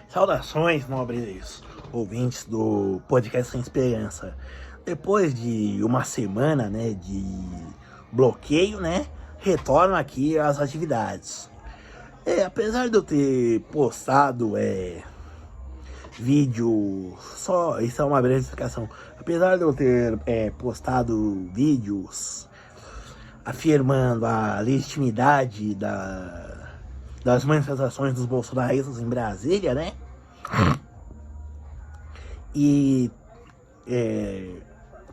Saudações, nobres ouvintes do Podcast Sem Esperança. Depois de uma semana, de bloqueio, retorno aqui às atividades. Apesar de eu ter postado vídeo, só isso é uma breve explicação. Apesar de eu ter postado vídeos afirmando a legitimidade das manifestações dos bolsonaristas em Brasília, E,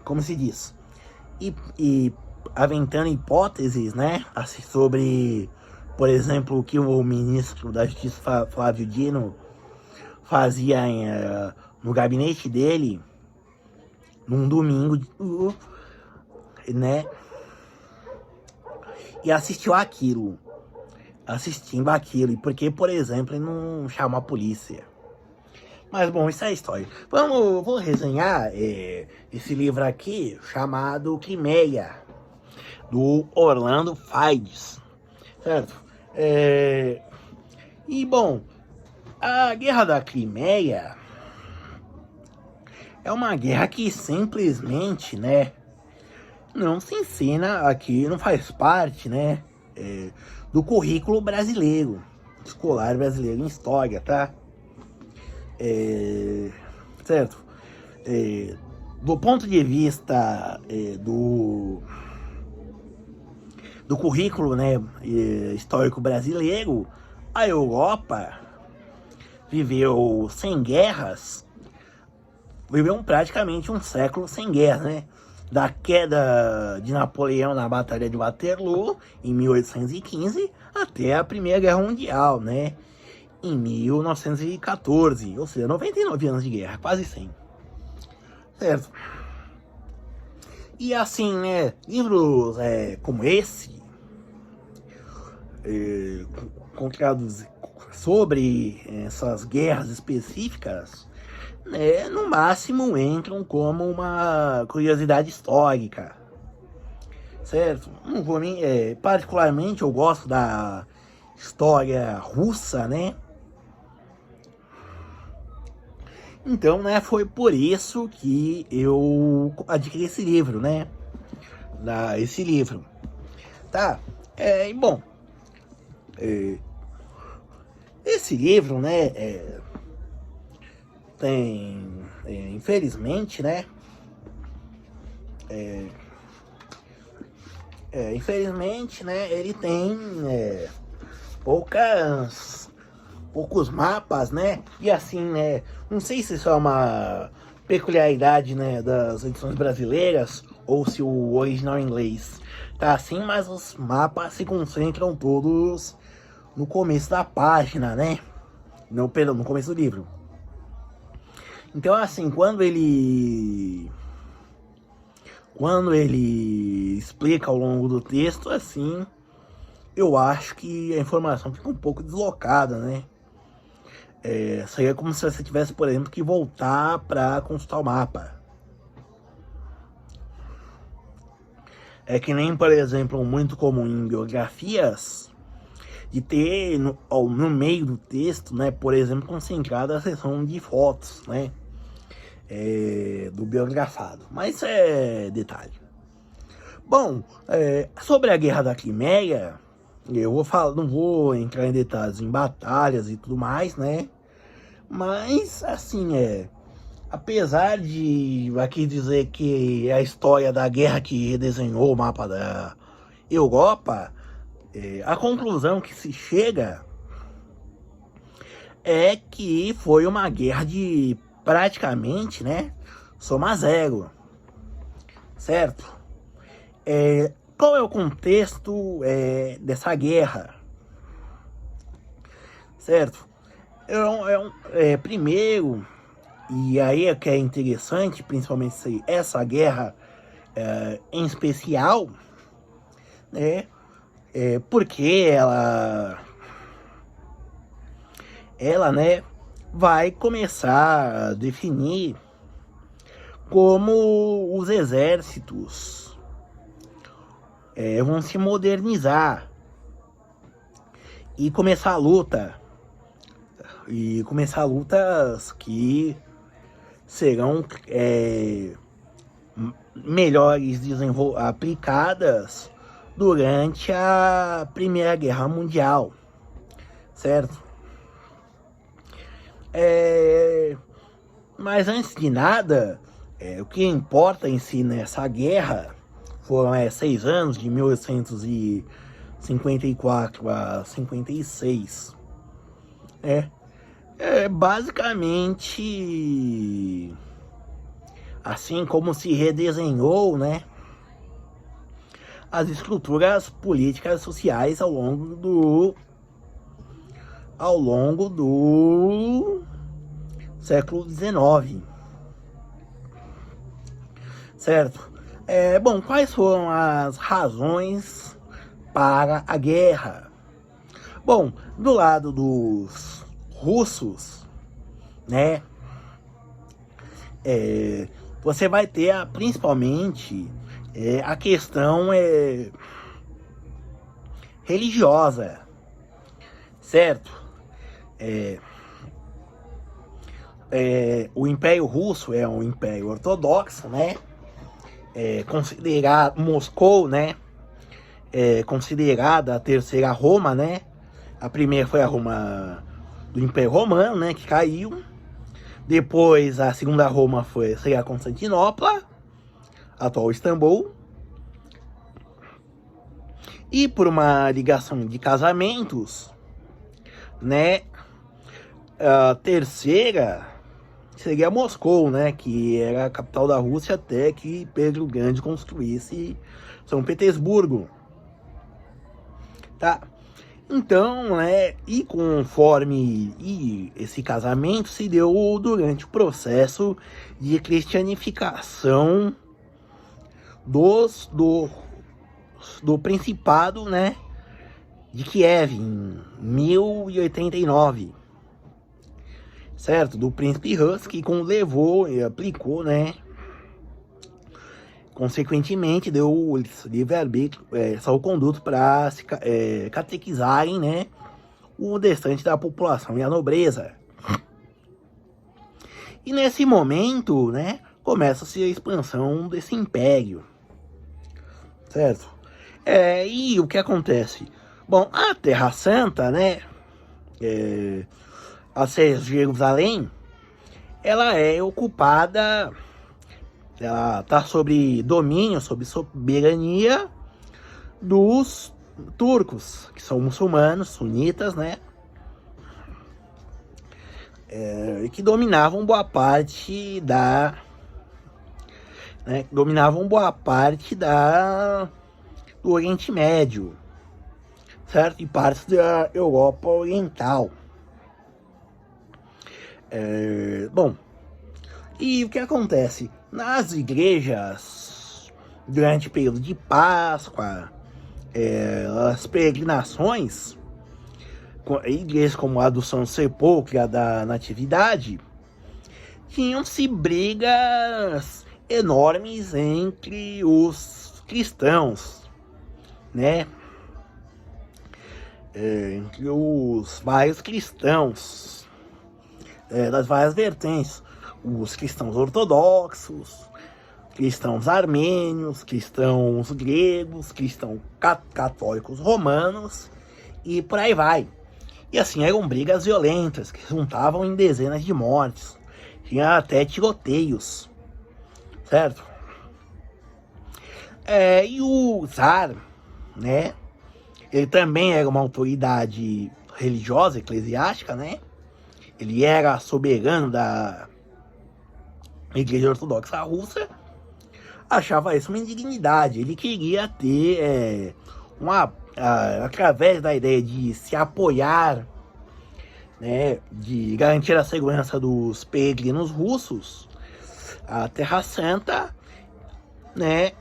como se diz, e aventando hipóteses, sobre, por exemplo, o que o ministro da Justiça, Flávio Dino, fazia no gabinete dele, num domingo, e assistindo aquilo, e porque, por exemplo, ele não chama a polícia. Mas bom, isso é a história. Vou resenhar esse livro aqui, chamado Crimeia, do Orlando Fides, certo? E bom, a Guerra da Crimeia é uma guerra que simplesmente, não se ensina aqui, não faz parte, do currículo brasileiro, escolar brasileiro em história, tá? Certo? Do ponto de vista do currículo, histórico brasileiro, a Europa viveu praticamente um século sem guerra, Da queda de Napoleão na Batalha de Waterloo, em 1815, até a Primeira Guerra Mundial, em 1914, ou seja, 99 anos de guerra, quase 100. Certo? E assim, livros como esse, contados sobre essas guerras específicas, no máximo entram como uma curiosidade histórica, certo? Não vou nem, particularmente eu gosto da história russa, Então, foi por isso que eu adquiri esse livro, esse livro, tá? E bom, esse livro, tem, infelizmente, ele tem poucos mapas, E assim, não sei se isso é uma peculiaridade, das edições brasileiras ou se o original em inglês tá assim, mas os mapas se concentram todos no começo da página, No começo do livro. Então, assim, quando ele explica ao longo do texto, assim, eu acho que a informação fica um pouco deslocada, Seria como se você tivesse, por exemplo, que voltar para consultar o mapa. É que nem, por exemplo, muito comum em biografias, de ter no meio do texto, por exemplo, concentrada a seção de fotos, do biografado. Mas isso é detalhe. Bom, sobre a Guerra da Crimeia, não vou entrar em detalhes em batalhas e tudo mais, Mas, assim, apesar de aqui dizer que é a história da guerra que redesenhou o mapa da Europa, a conclusão que se chega é que foi uma guerra de praticamente, soma zero, certo? Qual é o contexto dessa guerra, certo? Primeiro, e aí é que é interessante, principalmente essa guerra em especial, porque ela vai começar a definir como os exércitos vão se modernizar e começar a luta, e começar lutas que serão melhores aplicadas durante a Primeira Guerra Mundial, certo? Mas antes de nada, o que importa em si nessa guerra foram 6 anos, de 1854 a 56. Basicamente assim como se redesenhou, né, as estruturas políticas sociais ao longo do século XIX, certo? Bom, quais foram as razões para a guerra? Bom, do lado dos russos, né, você vai ter principalmente a questão religiosa, certo? O Império Russo é um império ortodoxo, né? Considerado Moscou, né? Considerada a terceira Roma, né? A primeira foi a Roma do Império Romano, né? Que caiu. Depois a segunda Roma seria a Constantinopla, atual Istambul. E por uma ligação de casamentos, né? A terceira seria Moscou, né? Que era a capital da Rússia até que Pedro o Grande construísse São Petersburgo. Tá? Então, né, e conforme esse casamento se deu durante o processo de cristianificação do Principado, né, de Kiev, em 1089, certo? Do príncipe Hus, que levou e aplicou, né, consequentemente deu o livre-arbítrio, salvoconduto para se catequizarem, né, o restante da população e a nobreza. E nesse momento, né, começa-se a expansão desse império, certo? E o que acontece? Bom, a Terra Santa, né, a Jerusalém, ela é ocupada, ela está sob domínio, sob soberania dos turcos, que são muçulmanos, sunitas, né? Que dominavam boa parte do Oriente Médio, certo? E partes da Europa Oriental. Bom, e o que acontece? Nas igrejas, durante o período de Páscoa, as peregrinações, igrejas como a do São Sepulcro e a da Natividade, tinham-se brigas enormes entre os cristãos, né? Entre os vários cristãos, das várias vertentes, os cristãos ortodoxos, cristãos armênios, cristãos gregos, cristãos católicos romanos e por aí vai. E assim, eram brigas violentas que juntavam em dezenas de mortes. Tinha até tiroteios, certo? E o Tsar, né, ele também era uma autoridade religiosa, eclesiástica, né? Ele era soberano da Igreja Ortodoxa Russa, achava isso uma indignidade. Ele queria ter através da ideia de se apoiar, né, de garantir a segurança dos peregrinos russos, a Terra Santa, né,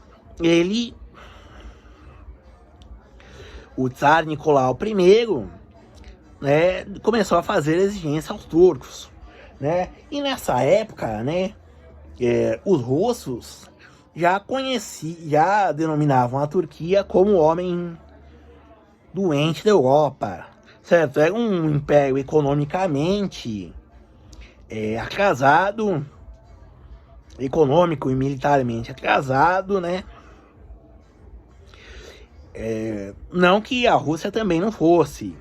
o Tsar Nicolau I, né, começou a fazer exigência aos turcos, né, e nessa época, né, os russos já denominavam a Turquia como o homem doente da Europa, certo? Era um império economicamente atrasado, econômico e militarmente atrasado, né? Não que a Rússia também não fosse,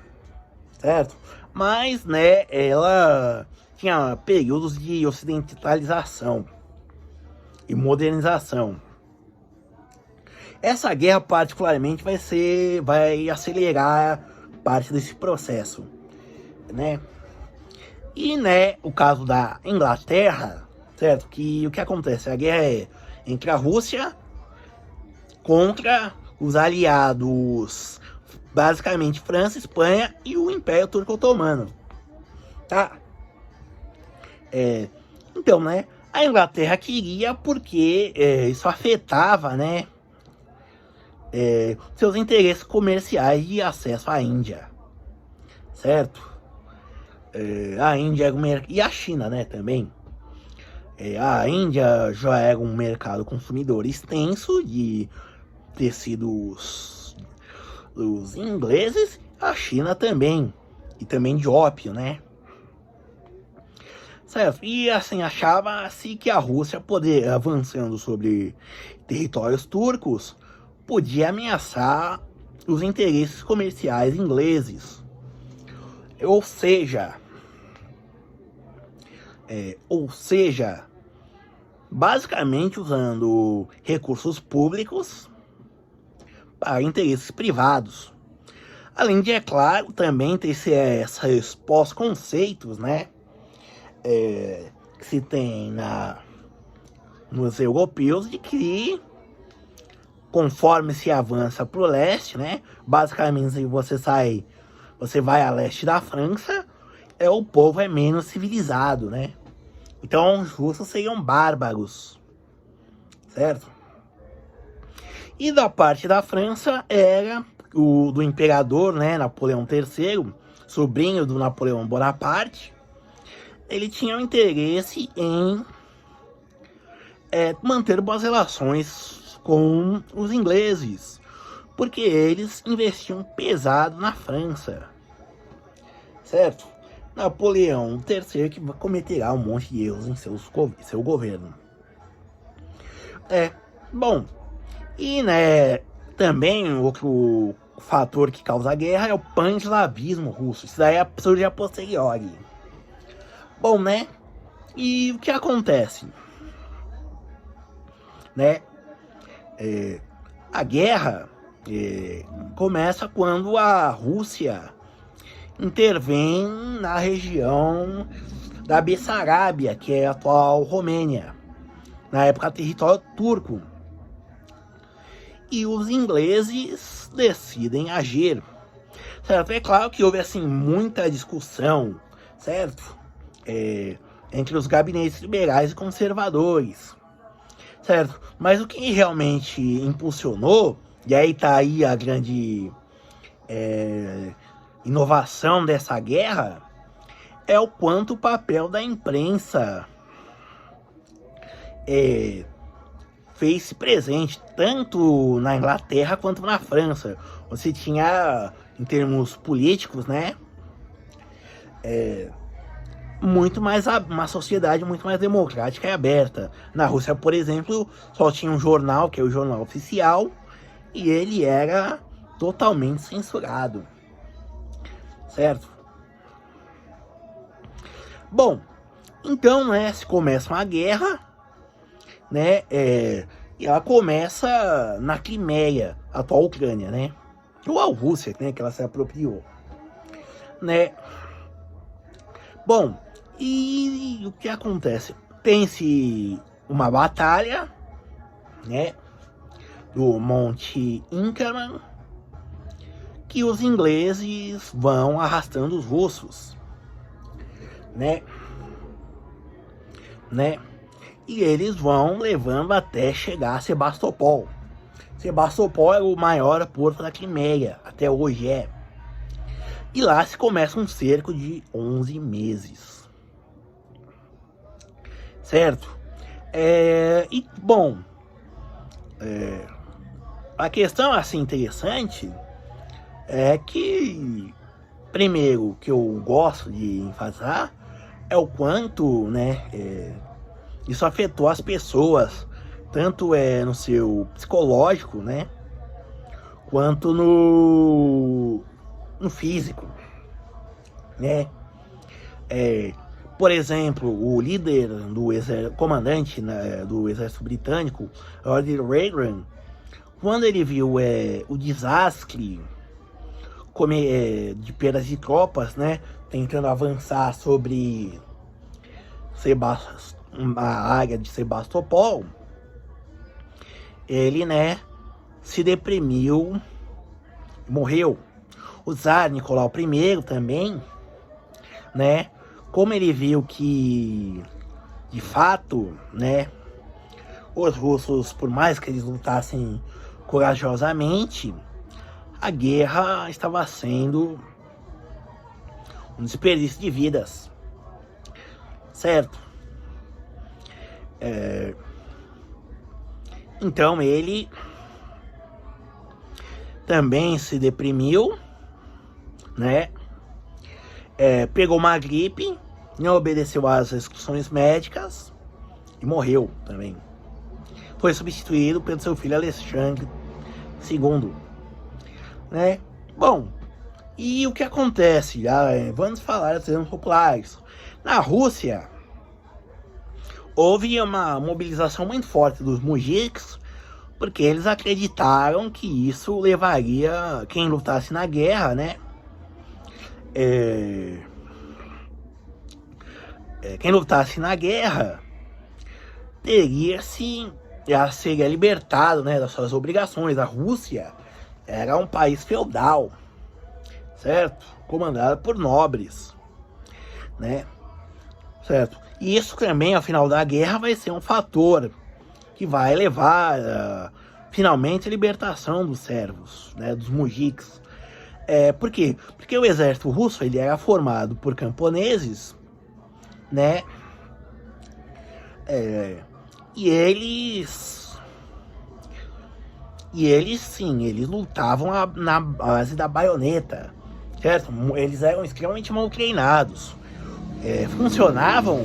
certo? Mas, né, ela tinha períodos de ocidentalização e modernização. Essa guerra particularmente vai acelerar parte desse processo, né? E, né, o caso da Inglaterra, certo? Que o que acontece? A guerra é entre a Rússia contra os aliados, basicamente França, Espanha e o Império Turco-Otomano, tá? Então, né, a Inglaterra queria porque isso afetava, né, seus interesses comerciais de acesso à Índia, certo? A Índia era e a China, né, também. A Índia já era um mercado consumidor extenso de tecidos os ingleses, a China também, e também de ópio, né? Certo? E assim, achava-se que a Rússia, avançando sobre territórios turcos, podia ameaçar os interesses comerciais ingleses. Ou seja, basicamente usando recursos públicos para interesses privados. Além de, é claro, também ter esses pós-conceitos, né? Que se tem nos europeus de que, conforme se avança para o leste, né? Basicamente, se você vai a leste da França, o povo é menos civilizado, né? Então, os russos seriam bárbaros, certo? E da parte da França era do imperador, né, Napoleão III, sobrinho do Napoleão Bonaparte. Ele tinha um interesse em manter boas relações com os ingleses, porque eles investiam pesado na França, certo? Napoleão III que cometerá um monte de erros em seu governo. Bom, e, né, também outro fator que causa a guerra é o pan-eslavismo russo. Isso daí surge a posteriori. Bom, né, e o que acontece? Né, a guerra começa quando a Rússia intervém na região da Bessarábia, que é a atual Romênia, na época território turco. E os ingleses decidem agir, certo? É claro que houve assim muita discussão, certo? Entre os gabinetes liberais e conservadores, certo? Mas o que realmente impulsionou, e aí tá aí a grande inovação dessa guerra, é o quanto o papel da imprensa fez presente, tanto na Inglaterra quanto na França. Você tinha, em termos políticos, né, uma sociedade muito mais democrática e aberta. Na Rússia, por exemplo, só tinha um jornal, que é o Jornal Oficial, e ele era totalmente censurado, certo? Bom, então, né, se começa uma guerra, né, e ela começa na Crimeia, atual Ucrânia, né, ou a Rússia, né, que ela se apropriou, né. Bom, e o que acontece? Tem-se uma batalha, né, do Monte Inkerman, que os ingleses vão arrastando os russos, né, e eles vão levando até chegar a Sebastopol. Sebastopol é o maior porto da Crimeia, até hoje é. E lá se começa um cerco de 11 meses. Certo? E, bom, a questão assim interessante é que primeiro que eu gosto de enfatizar é o quanto, né, isso afetou as pessoas, tanto no seu psicológico, né, quanto no físico, né. Por exemplo, o líder do exército, comandante, né, do exército britânico, Ronald Reagan, quando ele viu o desastre de perdas de tropas, né, tentando avançar sobre a área de Sebastopol, ele, né, se deprimiu, morreu. O Tsar Nicolau I também, né, como ele viu que, de fato, né, os russos, por mais que eles lutassem corajosamente, a guerra estava sendo um desperdício de vidas, certo? Então ele também se deprimiu, né? Pegou uma gripe, não obedeceu às instruções médicas e morreu também. Foi substituído pelo seu filho Alexandre II, né? Bom, e o que acontece? Vamos falar dos termos populares. Na Rússia, houve uma mobilização muito forte dos mujiks, porque eles acreditaram que isso levaria quem lutasse na guerra, né? Quem lutasse na guerra seria libertado, né, das suas obrigações. A Rússia era um país feudal, certo? Comandado por nobres, né? Certo? E isso também, ao final da guerra, vai ser um fator que vai levar finalmente a libertação dos servos, né, dos mujiks. Por quê? Porque o exército russo ele era formado por camponeses, né? E eles sim, eles lutavam na base da baioneta, certo? Eles eram extremamente mal treinados. Funcionavam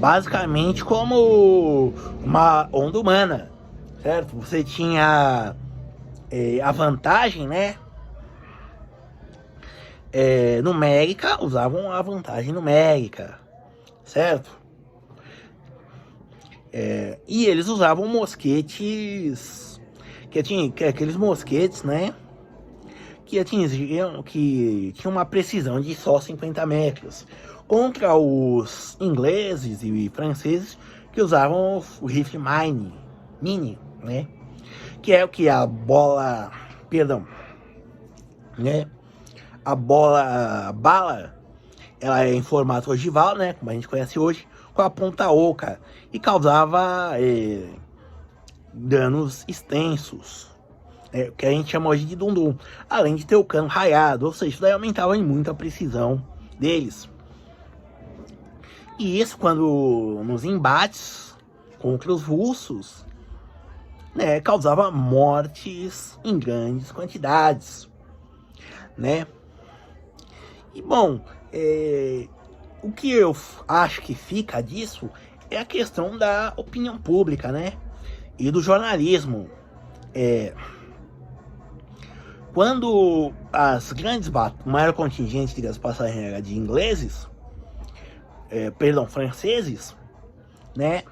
basicamente como uma onda humana, certo? Você tinha a vantagem, né? Numérica, usavam a vantagem numérica, certo? E eles usavam mosquetes, aqueles mosquetes, né? Que tinham uma precisão de só 50 metros, contra os ingleses e franceses que usavam o rifle mini, né? Que é o que a bola, né? A bala, ela é em formato ogival, né? Como a gente conhece hoje, com a ponta oca e causava danos extensos, que a gente chama hoje de dundum, além de ter o cano raiado, ou seja, isso daí aumentava em muito a precisão deles. E isso quando nos embates contra os russos, né, causava mortes em grandes quantidades, né? E bom, o que eu acho que fica disso é a questão da opinião pública, né? E do jornalismo. Quando o maior contingente, diga-se de passagem, era de ingleses, franceses, né?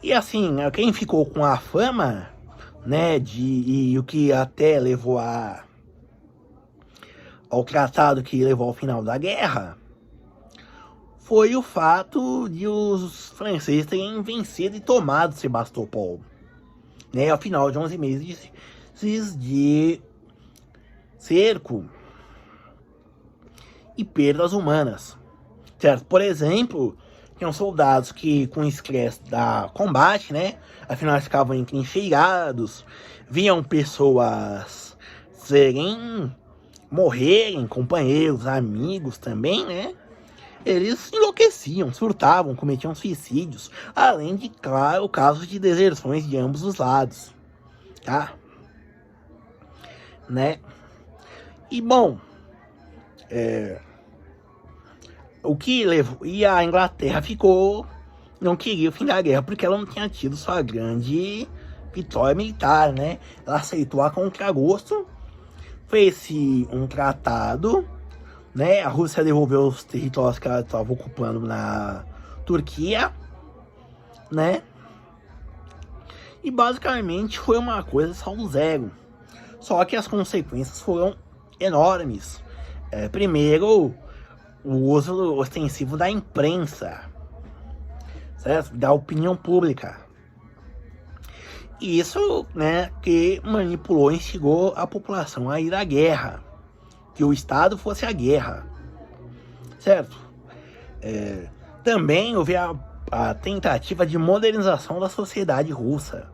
E assim, quem ficou com a fama, né, e o que até levou ao tratado que levou ao final da guerra, foi o fato de os franceses terem vencido e tomado Sebastopol, né, ao final de 11 meses de cerco e perdas humanas, certo? Por exemplo, tinham soldados que, com estresse da combate, né, afinal ficavam entrincheirados, viam pessoas morrerem, companheiros, amigos também, né? Eles enlouqueciam, surtavam, cometiam suicídios, além de, claro, casos de deserções de ambos os lados, tá? Né? E bom, O que levou... E a Inglaterra não queria o fim da guerra, porque ela não tinha tido sua grande vitória militar, né? Ela aceitou a contragosto, fez-se um tratado, né? A Rússia devolveu os territórios que ela estava ocupando na Turquia, né? E basicamente foi uma coisa só um zero. Só que as consequências foram enormes. Primeiro, o uso ostensivo da imprensa, certo? Da opinião pública. E isso, né, que manipulou e instigou a população a ir à guerra. Que o Estado fosse a guerra, certo? Também houve a tentativa de modernização da sociedade russa,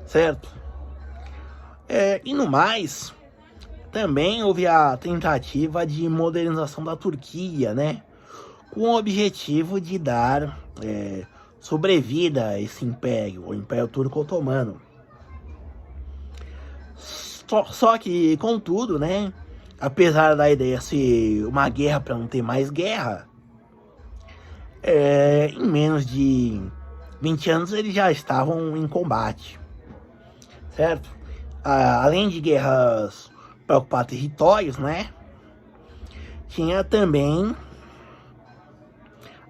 certo? E no mais, também houve a tentativa de modernização da Turquia, né? Com o objetivo de dar sobrevida a esse império, o Império Turco-Otomano. Só que, contudo, né? Apesar da ideia ser uma guerra para não ter mais guerra, em menos de 20 anos eles já estavam em combate, certo? Além de guerras para ocupar territórios, né? Tinha também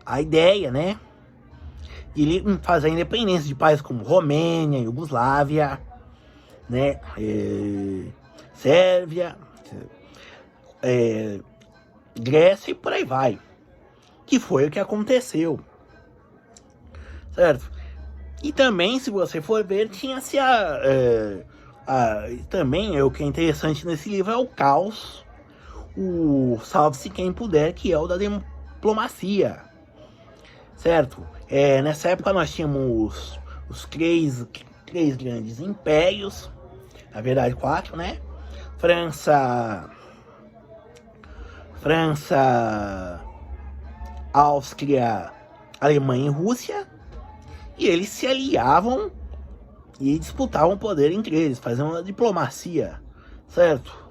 a ideia, né? De fazer a independência de países como Romênia, Iugoslávia, né? Sérvia, Grécia e por aí vai. Que foi o que aconteceu, certo? E também, se você for ver, tinha-se também, o que é interessante nesse livro é o caos, o salve-se quem puder, que é o da diplomacia, certo? Nessa época nós tínhamos os três grandes impérios, na verdade 4, né? França, Áustria, Alemanha e Rússia, e eles se aliavam e disputavam poder entre eles, faziam uma diplomacia, certo?